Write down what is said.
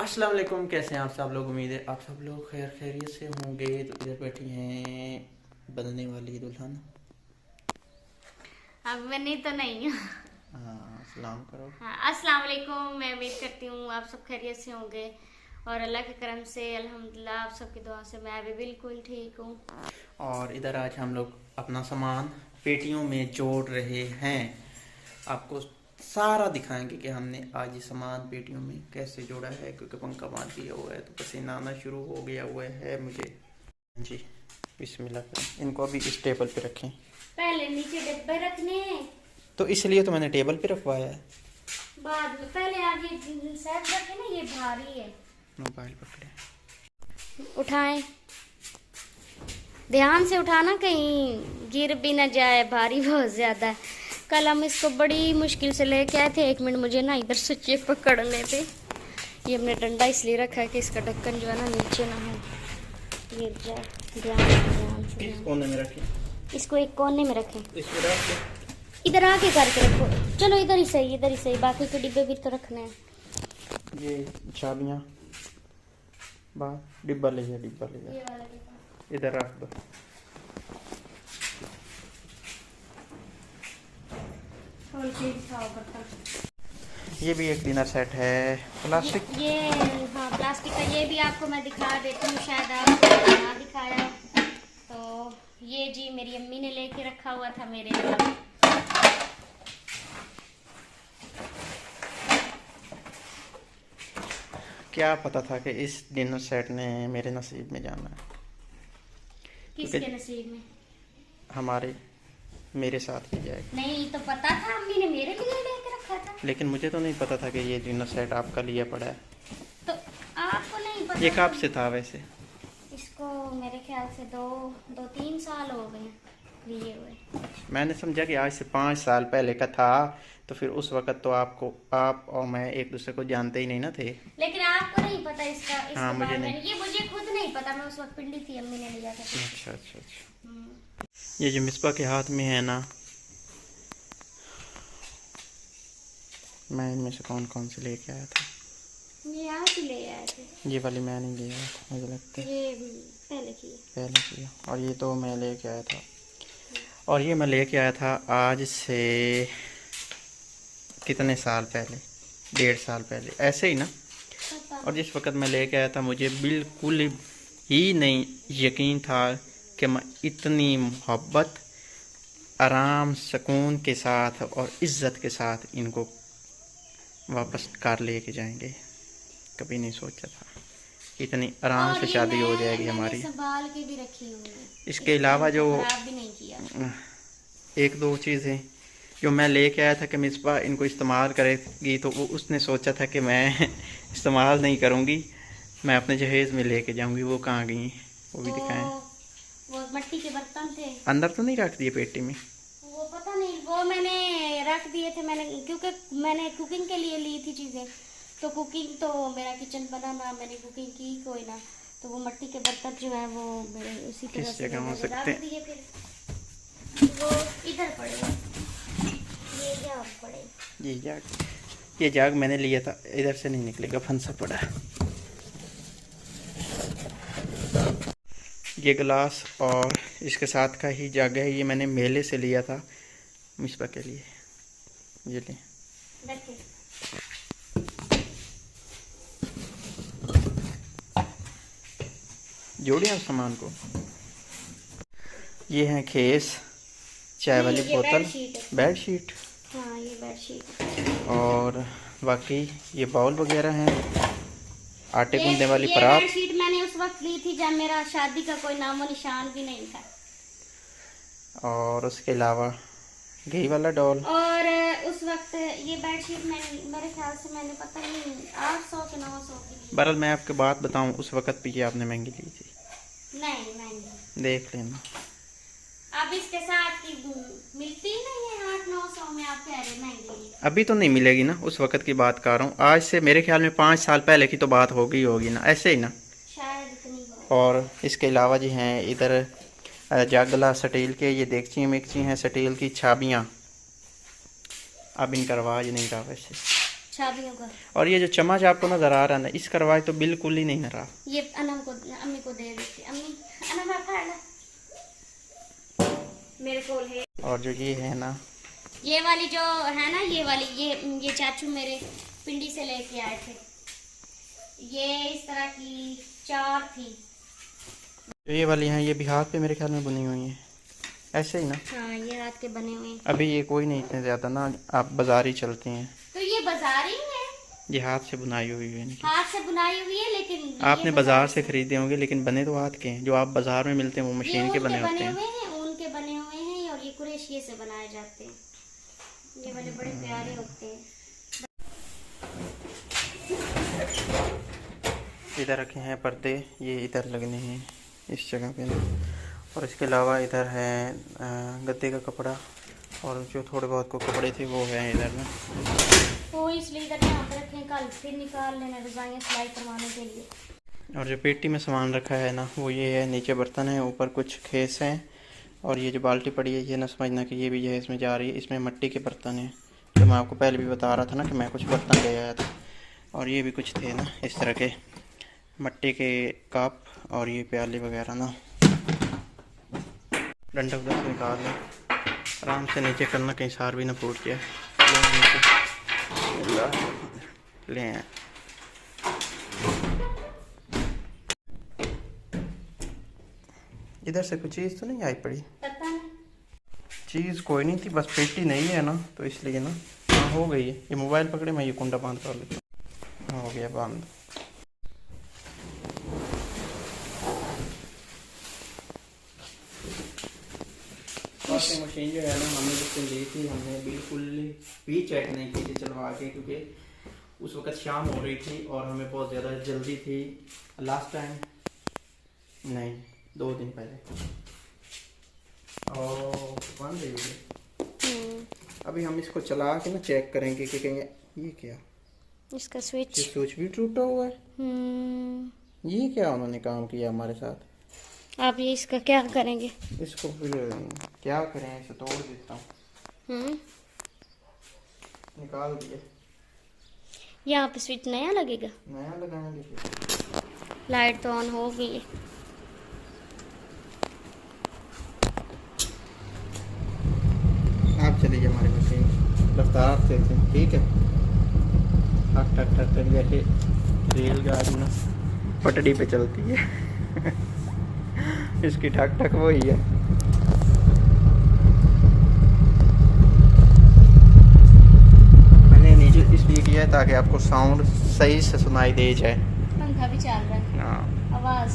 अस्सलाम वालेकुम। कैसे हैं आप सब लोग? उम्मीद है आप सब लोग खैर खैरियत से होंगे। तो इधर बैठी हैं बनने वाली दुल्हन। अब मैं तो नहीं हूँ। हाँ, सलाम करो। हाँ, अस्सलाम वालेकुम। मैं उम्मीद करती हूँ आप सब खैरियत से होंगे और अल्लाह के करम से अल्हम्दुलिल्लाह आप सबकी दुआ से मैं भी बिल्कुल ठीक हूँ। और इधर आज हम लोग अपना सामान पेटियों में जोड़ रहे हैं। आपको सारा दिखाएंगे कि हमने आज ये सामान पेटियों में कैसे जोड़ा है, क्योंकि पंखा बांध दिया हुआ है तो पसीना आना शुरू हो गया हुआ है मुझे। जी, बिस्मिल्लाह करें। इनको अभी इस टेबल पे रखें। पहले नीचे डिब्बे रखने हैं, तो इसलिए तो मैंने टेबल पे रखवाया है। बाद में पहले आप ये सेट रखे ना, ये भारी है। मोबाइल पकड़े। उठाएं, ध्यान से उठाना, कहीं गिर भी ना जाए, भारी बहुत ज्यादा है। कल हम इसको बड़ी मुश्किल से लेके आए थे। एक मिनट मुझे ना इधर से चेक पकड़ने थे। ये हमने डंडा इसलिए रखा है कि इसका ढक्कन जो है ना नीचे ना हो, गिर जाए। ध्यान से इस कोने में रखें। इसको एक कोने में रखें। इसमें रख के इधर आके करके रखो। चलो इधर ही सही, इधर ही सही। बाकी के डिब्बे भी तो रखने हैं। ये चाबियाँ बाहर डिब्बा ले जा, डिब्बा ले ये जा, वाला डिब्बा इधर रख दो। खोल के दिखाओ बर्तन। ये भी एक डिनर सेट है प्लास्टिक। ये हाँ, प्लास्टिक का। ये भी आपको मैं दिखा देती हूँ, शायद आपको ना दिखाया। तो ये जी मेरी अम्मी ने लेके रखा हुआ था मेरे लिए। क्या पता था कि इस डिनर सेट ने मेरे नसीब में जाना है। किसके नसीब में? हमारे मेरे साथ ही जाएगा। नहीं तो पता था, अम्मी ने मेरे लिए लेके रखा था। लेकिन मुझे तो नहीं पता था कि ये डिनर सेट आपका लिए पड़ा है। तो आपको नहीं पता? ये कब से था वैसे? इसको मेरे ख्याल से दो तीन साल हो गए लिए हुए। मैंने समझा कि आज से 5 साल पहले का था। तो फिर उस वक्त तो आप और मैं एक दूसरे को जानते ही नहीं ना थे। लेकिन आपको नहीं पता इसका हाँ, इसके मुझे बारे नहीं। में। ये मुझे खुद नहीं पता, मैं उस वक्त पिंडी थी, अम्मी ने लिया था। अच्छा अच्छा अच्छा। ये जो मिसबा के हाथ में है ना, मैं इनमें से कौन कौन से लेके आया था? ये आप ही ले आए थे। ये वाली मैं नहीं ले आया था, मुझे लगता है ये पहले की। पहले किया। और ये तो मैं लेके आया था। और ये मैं लेके आया था आज से कितने साल पहले, 1.5 साल पहले ऐसे ही ना। पता और जिस वक्त मैं लेके आया था मुझे बिल्कुल ही नहीं यकीन था कि मैं इतनी मोहब्बत, आराम, सुकून के साथ और इज़्ज़त के साथ इनको वापस कार लेके जाएंगे। कभी नहीं सोचा था इतनी आराम और से ये शादी हो मैंने जाएगी हमारी। संभाल के भी रखी हुई है। इसके अलावा जो खराब भी नहीं किया। एक दो चीज़ें जो मैं लेके आया था कि मिसबा इनको इस्तेमाल करेगी, तो वो उसने सोचा था कि मैं इस्तेमाल नहीं करूँगी, मैं अपने जहेज़ में लेके जाऊँगी। वो कहाँ गई वो भी दिखाएं। वो मिट्टी के बर्तन थे। अंदर तो नहीं रख दिए पेटी में? वो पता नहीं, वो मैंने रख दिए थे। मैंने क्योंकि मैंने कुकिंग के लिए ली थी चीज़ें। तो कुकिंग तो मेरा किचन बना ना, मैंने कुकिंग की कोई ना। तो वो मिट्टी के बर्तन जो है वो मेरे उसी तरह किस से जगह हो मैंने सकते रख हैं? दिए। फिर वो इधर पड़े, ये क्या पड़े। ये जाग मैंने लिया था, इधर से नहीं निकलेगा, फंसा पड़ा। ये गिलास और इसके साथ का ही जग है, ये मैंने मेले से लिया था मिसबा के लिए। ये ले रखे। जोड़े आप सामान को। ये है खेस, चाय वाली बोतल, बेडशीट। हाँ, ये बेडशीट। और बाकी ये बाउल वगैरह हैं, आटे गूंदने वाली ये परात। बेडशीट मैंने उस वक्त ली थी जब मेरा शादी का कोई नामो निशान भी नहीं था। और उसके अलावा घी वाला डॉल। और उस वक्त ये बेडशीट मैंने, मेरे ख्याल से मैंने पता नहीं 800 के 900 की। बहरहाल मैं आपके बात बताऊं, उस वक्त भी ये आपने महंगी ली थी। नहीं महंगी, देख लेना। अब इसके साथ की मिलती ही नहीं है 800-900 में। आप कह रहे महंगी। अभी तो नहीं मिलेगी ना, उस वक्त की बात कर रहा हूँ। आज से मेरे ख्याल में 5 साल पहले की तो बात होगी ना, ऐसे ही ना। शायद इतनी हो। और इसके अलावा जी हैं इधर जग गिलास स्टील के, ये देगची मिक्सी हैं स्टील की, छाबियाँ। अब इनका रवाज नहीं रहा वैसे। चाबियों का। और ये जो चम्मच आपको नजर आ रहा है ना, इसका रवाज तो बिल्कुल ही नहीं ना रहा। ये अनम को, अम्मी को दे देती। अम्मी अनम मेरे को है। और जो ये है ना, ये वाली जो है ना, ये वाली ये चाचू मेरे पिंडी से लेके आए थे। ये इस तरह की 4 थी। जो ये वाली हैं, ये भी हाथ पे मेरे ख्याल में बुनी हुई हैं, ऐसे ही ना। हाँ, ये हाथ के बने हुए हैं। अभी ये कोई नहीं इतने ज्यादा ना, आप बाजार ही चलती हैं। तो ये बाजार ही है, ये हाथ से बुनाई हुई है इनकी। हाथ से बुनाई हुई है, लेकिन आपने बाजार से खरीदे होंगे, लेकिन बने तो हाथ के हैं। जो आप बाजार में मिलते हैं वो मशीन के बने होते हैं। ऊन के बने हुए हैं, और ये कुरेशिये से बनाए जाते हैं। ये वाले बड़े प्यारे होते हैं। इधर रखे हैं पर्दे, ये इधर लगने हैं इस जगह पे ना। और इसके अलावा इधर है गद्दे का कपड़ा, और जो थोड़े बहुत को कपड़े थे वो हैं इधर ना। तो इसलिए इधर यहाँ पे रखे, कल फिर निकाल लेना रजाइयाँ सिलाई करवाने के लिए। और जो पेटी में सामान रखा है ना, वो ये है। नीचे बर्तन है, ऊपर कुछ खेस हैं, और ये जो बाल्टी पड़ी है, ये ना समझना कि ये भी जो है इसमें जा रही है। इसमें मिट्टी के बर्तन हैं, जो मैं आपको पहले भी बता रहा था ना कि मैं कुछ बर्तन ले आया था। और ये भी कुछ थे ना इस तरह के मिट्टी के कप, और ये प्याले वगैरह ना। डंडा उधर से निकाल लें, आराम से नीचे करना, कहीं सार भी ना फूट जाए। ले इधर से कुछ चीज़ तो नहीं आई पड़ी? पता नहीं, चीज़ कोई नहीं थी, बस पेटी नहीं है ना, तो इसलिए ना। हाँ, हो गई है। ये मोबाइल पकड़े, मैं ये कुंडा बंद कर लेता हूँ। हो गया बंद। वॉशिंग मशीन जो है ना, हमने जिससे ली थी, हमने बिल्कुल भी चेक नहीं की थी चलवा के, क्योंकि उस वक़्त शाम हो रही थी और हमें बहुत ज़्यादा जल्दी थी। लास्ट टाइम नहीं, 2 दिन पहले। और बंद है। अभी हम इसको चला के ना चेक करेंगे कि कहीं ये क्या, इसका स्विच भी टूटा हुआ है। ये क्या उन्होंने काम किया हमारे साथ। आप ये इसका क्या करेंगे? इसको फिर क्या करें, इसे तोड़ देता हूँ। निकाल दिए। यहाँ पे स्विच नया लगेगा? नया लगाएंगे फिर। लाइट तो ऑन हो गई है। आप चलिए हमारी मशीन रफ्तार से, ठीक है। ठक ठक ठक ठक जैसे रेलगाड़ी ना पटड़ी पे चलती है। इसकी ठक ठक वही है। मैंने नीचे इसलिए किया है ताकि आपको साउंड सही से सुनाई दे जाए। पंखा भी चल रहा है। हाँ, आवाज